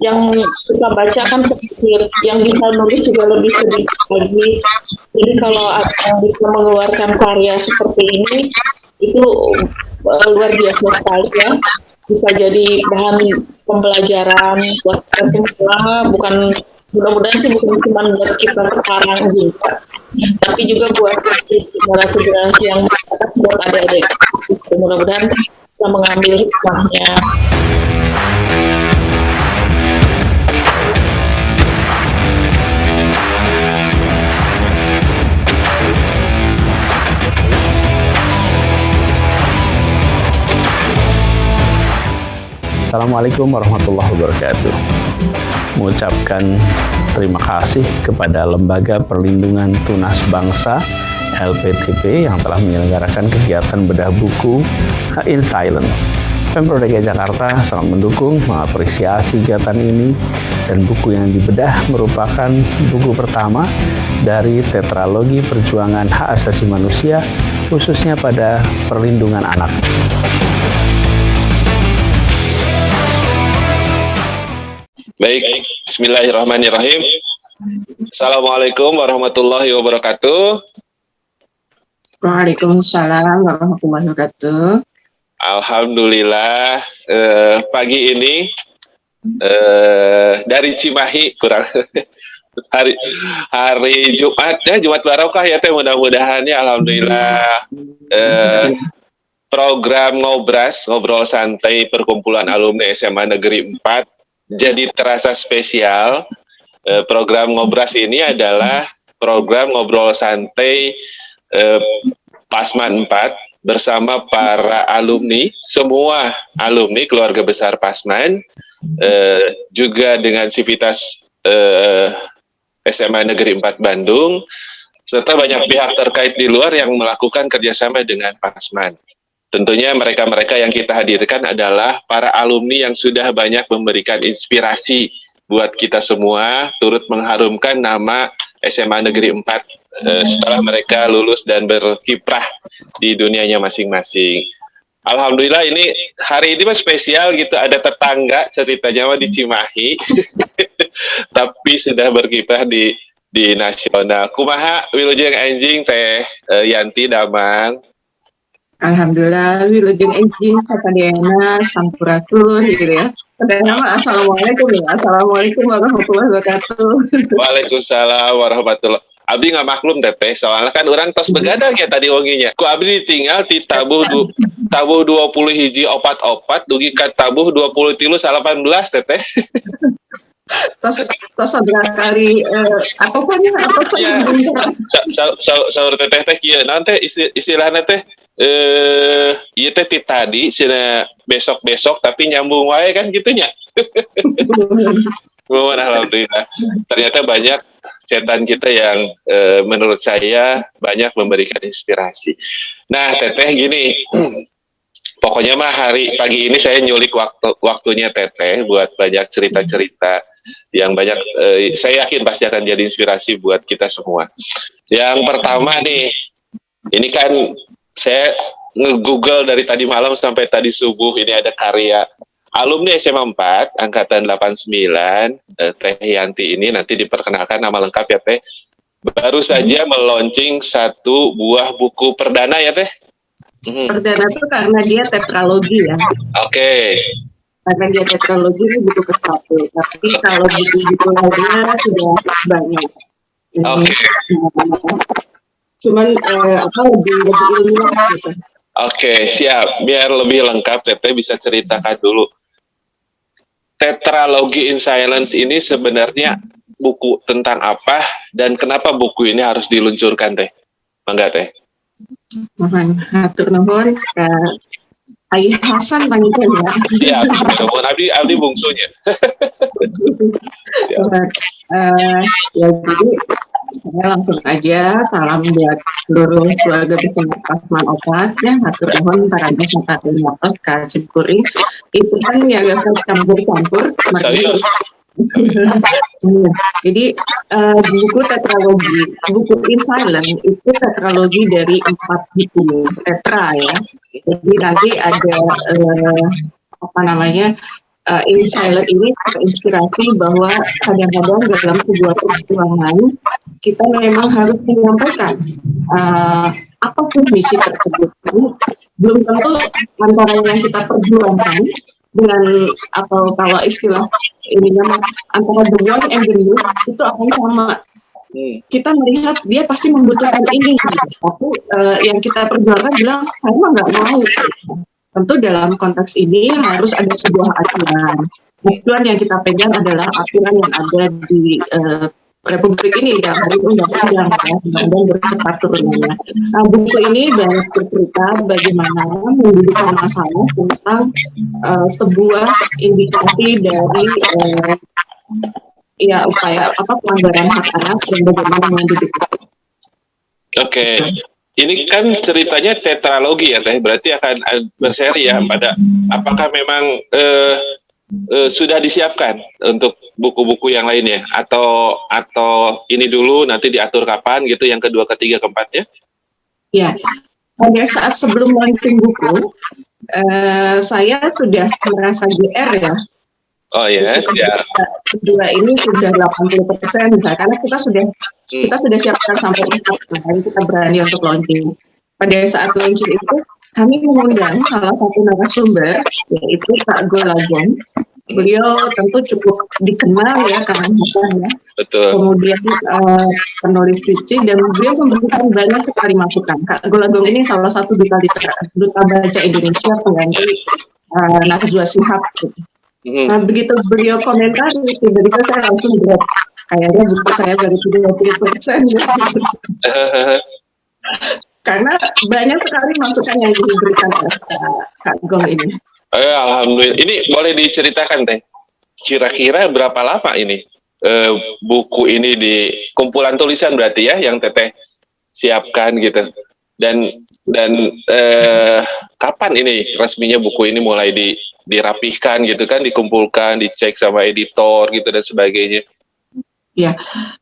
yang kita baca kan sedikit, yang bisa nulis juga lebih sedikit lagi. Jadi kalau ada yang bisa mengeluarkan karya seperti ini, itu luar biasa sekali ya. Bisa jadi bahan pembelajaran buat kita semua, bukan mudah-mudahan sih bukan cuma buat kita sekarang juga, tapi juga buat generasi-generasi yang buat adik-adik. Mudah-mudahan kita mengambil hikmahnya. Assalamualaikum warahmatullahi wabarakatuh. Mengucapkan terima kasih kepada Lembaga Perlindungan Tunas Bangsa LPTB yang telah menyelenggarakan kegiatan bedah buku In Silence. Pemprov DKI Jakarta sangat mendukung, mengapresiasi kegiatan ini, dan buku yang dibedah merupakan buku pertama dari tetralogi perjuangan hak asasi manusia, khususnya pada perlindungan anak. Baik, bismillahirrahmanirrahim. Assalamualaikum warahmatullahi wabarakatuh. Waalaikumsalam warahmatullahi wabarakatuh. Alhamdulillah, pagi ini dari Cimahi, kurang hari Jumat ya, Jumat Barokah ya teh, mudah-mudahan ya, alhamdulillah. Program ngobrol santai perkumpulan alumni SMA Negeri 4 jadi terasa spesial. Program ngobras ini adalah program ngobrol santai Pasman 4 bersama para alumni, semua alumni keluarga besar Pasman, juga dengan sivitas SMA Negeri 4 Bandung, serta banyak pihak terkait di luar yang melakukan kerjasama dengan Pasman. Tentunya mereka-mereka yang kita hadirkan adalah para alumni yang sudah banyak memberikan inspirasi buat kita semua, turut mengharumkan nama SMA Negeri 4 setelah mereka lulus dan berkiprah di dunianya masing-masing. Alhamdulillah ini hari ini spesial gitu, ada tetangga ceritanya di Cimahi, tapi sudah berkiprah di nasional. Kumaha wilujeng anjing teh Yanti Damang. Alhamdulillah, wilujeng enjing Satadiana Sampurasun gitu ya. Pertama, assalamualaikum ya. Assalamualaikum warahmatullahi wabarakatuh. Waalaikumsalam warahmatullahi. Abdi nggak maklum teteh, soalnya kan orang tos begadang ya tadi wanginya. Ku abdi ditinggal di tabuh 20 hiji opat-opat, dugi ka tabuh 20 tilu 18 teteh. Tos berkali apa saja? Saur teteh teh kieu nanti istilahnya teh iya teh tadi sina besok tapi nyambung wae kan gitunya. Alhamdulillah. Ternyata banyak cetan kita yang menurut saya banyak memberikan inspirasi. Nah, teteh gini, pokoknya mah pagi ini saya nyulik waktunya teteh buat banyak cerita-cerita yang banyak, saya yakin pasti akan jadi inspirasi buat kita semua. Yang pertama nih, ini kan saya nge-google dari tadi malam sampai tadi subuh, ini ada karya alumni SMA 4 angkatan 89, Teh Yanti ini nanti diperkenalkan nama lengkap ya Teh. Baru saja meluncing satu buah buku perdana ya Teh. Perdana itu karena dia tetralogi ya. Oke. Karena dia tetralogi ini buku ke-1, tapi kalau buku-buku lainnya sudah banyak. Oke. Cuman lebih ilmiah gitu. Oke, siap. Biar lebih lengkap, Teteh bisa ceritakan dulu. Tetralogi In Silence ini sebenarnya buku tentang apa dan kenapa buku ini harus diluncurkan, Teh? Mangga, Teh. Mohon hatur nuhun ka Ayah Hasan panggilnya ya. Siap. Nuhun abdi bungsunya. Ya jadi saya langsung aja salam buat seluruh keluarga besar Pasman Opas ya, hatur nuhun para peserta Opas ka Cipkuring. Itu kan ya biasa campur-campur. Jadi buku tetralogi, buku In Silence itu tetralogi dari 4 buku tetra ya. Jadi nanti ada Insight ini terinspirasi bahwa kadang-kadang dalam sebuah perjuangan kita memang harus menyampaikan apa pun misi tersebut. Belum tentu antara yang kita perjuangkan dengan, atau kalau istilah ini antara the one and the new itu akan sama. Kita melihat dia pasti membutuhkan ini, tapi yang kita perjuangkan bilang saya mah nggak mau. Tentu dalam konteks ini harus ada sebuah aturan. Aturan yang kita pegang adalah aturan yang ada di Republik ini, yang hari undang-undang dan bercepat turunannya. Nah, buku ini banyak bercerita bagaimana mendudukan masalah tentang sebuah indikasi dari upaya pelanggaran hak anak dan bagaimana mendidik. Oke. Ini kan ceritanya tetralogi ya Teh, berarti akan berseri ya pada apakah memang sudah disiapkan untuk buku-buku yang lainnya atau ini dulu nanti diatur kapan gitu yang kedua, ketiga, keempatnya? Ya, pada saat sebelum launching buku saya sudah merasa GR ya. Oh ya, ya. Kedua ini sudah 80%, karena kita sudah siapkan sampai 4 hari kita berani untuk launching. Pada saat launching itu kami mengundang salah satu narasumber yaitu Kak Golagong. Beliau tentu cukup dikenal ya karena bukannya. Betul. Kemudian penulis fiksi dan beliau memberikan banyak sekali masukan. Kak Golagong ini salah satu duta baca Indonesia pengganti Najwa Shihab. Nah, begitu beliau komentar, tiba-tiba saya langsung drop. Kayaknya buku saya dari 20%. Karena banyak sekali masukan yang diberikan oleh Kak Gong ini. Alhamdulillah. Ini boleh diceritakan Teh, kira-kira berapa lama ini buku ini di kumpulan tulisan berarti ya yang Teteh siapkan gitu, dan kapan ini resminya buku ini mulai dirapihkan gitu kan, dikumpulkan, dicek sama editor gitu dan sebagainya? Ya,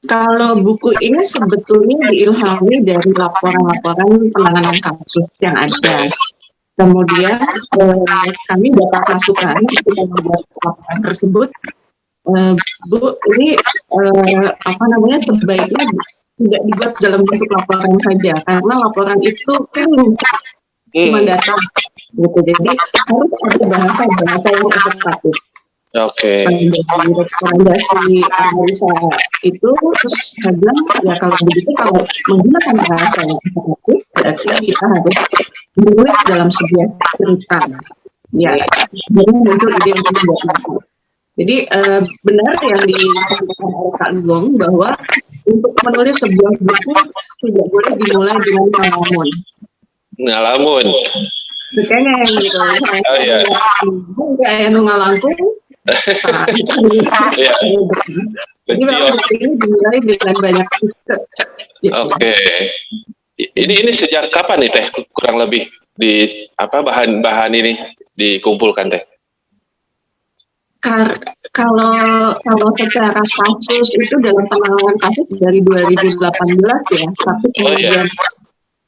kalau buku ini sebetulnya diilhami dari laporan-laporan penanganan kasus yang ada. Kemudian kami dapat masukan ketika membuat laporan tersebut, Bu, ini sebaiknya tidak dibuat dalam bentuk laporan saja, karena laporan itu kan cuma data, gitu. Jadi harus ada bahasa yang efektif. Oke. Rekomendasi analisa itu, terus saya bilang ya kalau begitu, kalau menggunakan bahasa yang efektif berarti kita harus menulis dalam sebuah cerita. Ya, jadi muncul ide untuk membuat buku. Jadi benar yang disampaikan oleh Kak Gong bahwa untuk menulis sebuah buku tidak boleh dimulai dengan ngalamun. Kayaknya yang gitu. Oh iya. Kayak ngalangkung. Ya. Jadi memang ini dimulai dengan banyak gitu. Oke. Ini sejak kapan nih Teh kurang lebih di bahan-bahan ini dikumpulkan Teh? Kalau secara kasus itu dalam penanganan kasus dari 2018 ya, tapi kemudian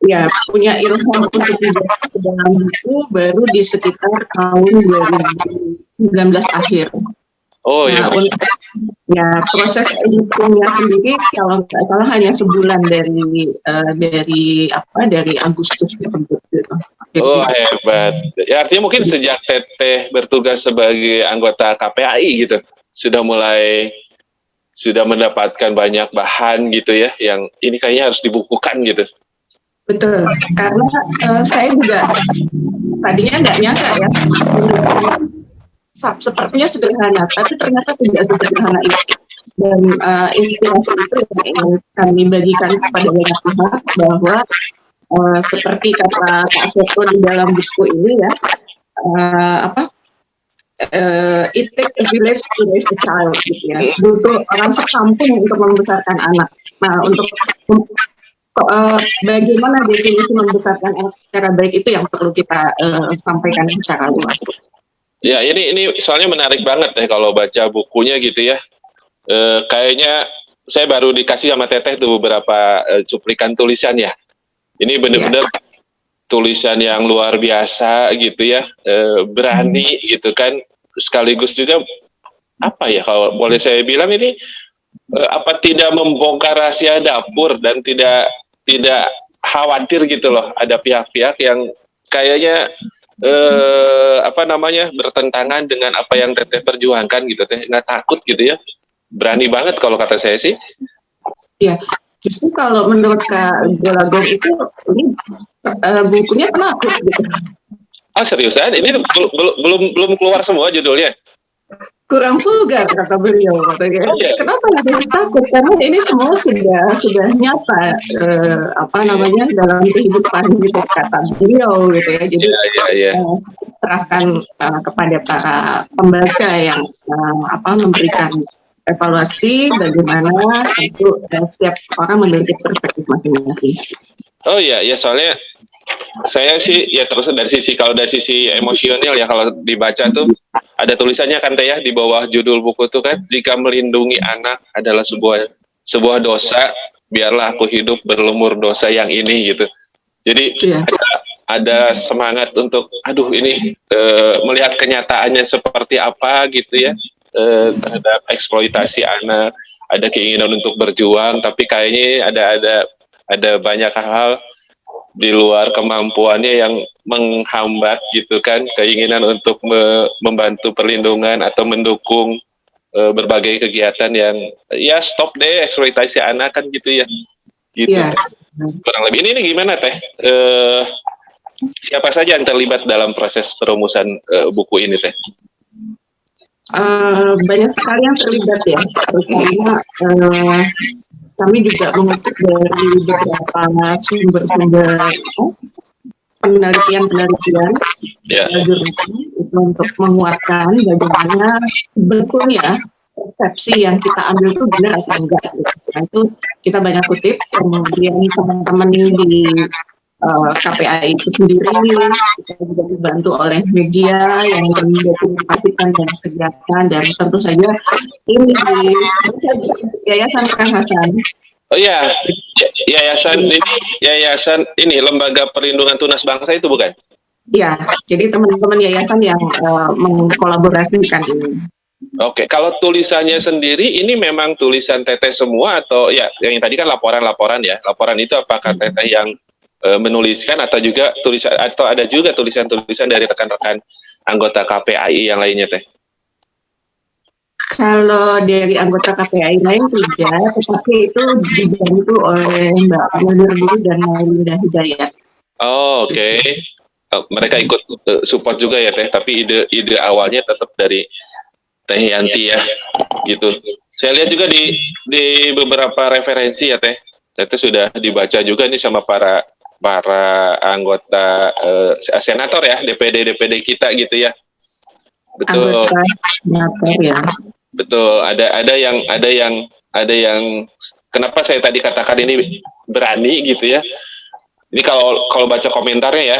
ya punya ilham untuk dibuat ke dalam buku baru di sekitar tahun 2019 akhir. Oh iya. Ya proses editnya sendiri kalau nggak salah hanya sebulan dari Agustus tersebut. Gitu. Oh hebat. Ya artinya mungkin sejak Teteh bertugas sebagai anggota KPAI gitu sudah mendapatkan banyak bahan gitu ya, yang ini kayaknya harus dibukukan gitu. Betul, karena saya juga tadinya nggak nyangka ya, sepertinya sederhana, tapi ternyata tidak sesederhana itu. Dan inspirasi itu yang ingin kami bagikan kepada banyak pihak, bahwa seperti kata Kak Seto di dalam buku ini ya, it takes a village to raise a child gitu ya, butuh orang sekampung untuk membesarkan anak. Nah, untuk bagaimana definisi membesarkan anak secara baik itu yang perlu kita sampaikan secara luas. Ya ini soalnya menarik banget deh kalau baca bukunya gitu ya. Kayaknya saya baru dikasih sama Teteh tuh beberapa cuplikan tulisan ya. Ini benar-benar tulisan yang luar biasa gitu ya, berani gitu kan, sekaligus juga apa ya kalau boleh saya bilang ini apa tidak membongkar rahasia dapur dan tidak khawatir gitu loh ada pihak-pihak yang kayaknya apa namanya bertentangan dengan apa yang Teteh perjuangkan gitu Teh, nggak takut gitu ya, berani banget kalau kata saya sih. Ya, justru kalau menurut Kak Golagong itu ini bukunya penakut gitu. Ah seriusan? Ini belum keluar semua judulnya? Kurang vulgar kata beliau katanya. Oh, iya. Kenapa harus takut? Karena ini semua sudah nyata apa namanya dalam kehidupan gitu kata beliau gitu ya. Jadi serahkan kepada para pembaca yang memberikan evaluasi bagaimana itu setiap orang memiliki perspektif masing-masing. Oh iya, ya soalnya saya sih ya terus dari sisi kalau dari sisi emosional ya kalau dibaca tuh ada tulisannya kan Teh ya di bawah judul buku tuh kan, jika melindungi anak adalah sebuah dosa, biarlah aku hidup berlumur dosa yang ini gitu. Jadi ada semangat untuk aduh ini melihat kenyataannya seperti apa gitu ya terhadap eksploitasi anak, ada keinginan untuk berjuang tapi kayaknya ada banyak hal di luar kemampuannya yang menghambat gitu kan keinginan untuk membantu perlindungan atau mendukung berbagai kegiatan yang ya stop deh eksploitasi anak kan gitu ya gitu. Kurang lebih ini gimana Teh, siapa saja yang terlibat dalam proses perumusan buku ini Teh? Banyak sekali yang terlibat ya, terutama kami juga mengutip dari beberapa sumber-sumber penelitian itu untuk menguatkan bagaimana sebetulnya persepsi yang kita ambil itu benar atau enggak. Nah, itu kita banyak kutip, kemudian teman-teman di KPAI itu sendiri kita juga dibantu oleh media yang mendokumentasikan banyak kegiatan dan tentu saja ini di Yayasan Kang Hasan. Oh iya, yayasan ini Lembaga Perlindungan Tunas Bangsa itu bukan? Ya, jadi teman-teman yayasan yang mengkolaborasikan ini. Oke, kalau tulisannya sendiri ini memang tulisan Teteh semua atau ya yang tadi kan laporan ya. Laporan itu apakah Teteh yang menuliskan atau juga tulisan atau ada juga tulisan-tulisan dari rekan-rekan anggota KPAI yang lainnya Teh? Kalau dari anggota KPAI lain tidak, tetapi itu dibantu oleh Mbak Nurul dan Malinda Hidayat. Oh, oke. Mereka ikut support juga ya Teh, tapi ide awalnya tetap dari Teh Yanti ya, gitu. Saya lihat juga di beberapa referensi ya Teh, itu sudah dibaca juga nih sama para anggota senator ya, DPD kita gitu ya. Betul. Anggota senator ya. Betul. Ada yang kenapa saya tadi katakan ini berani gitu ya. Ini kalau baca komentarnya ya,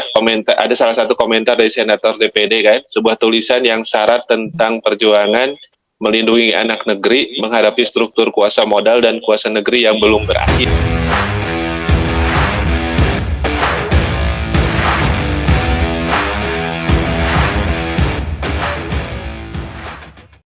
ada salah satu komentar dari senator DPD kan, sebuah tulisan yang syarat tentang perjuangan melindungi anak negeri menghadapi struktur kuasa modal dan kuasa negeri yang belum berakhir.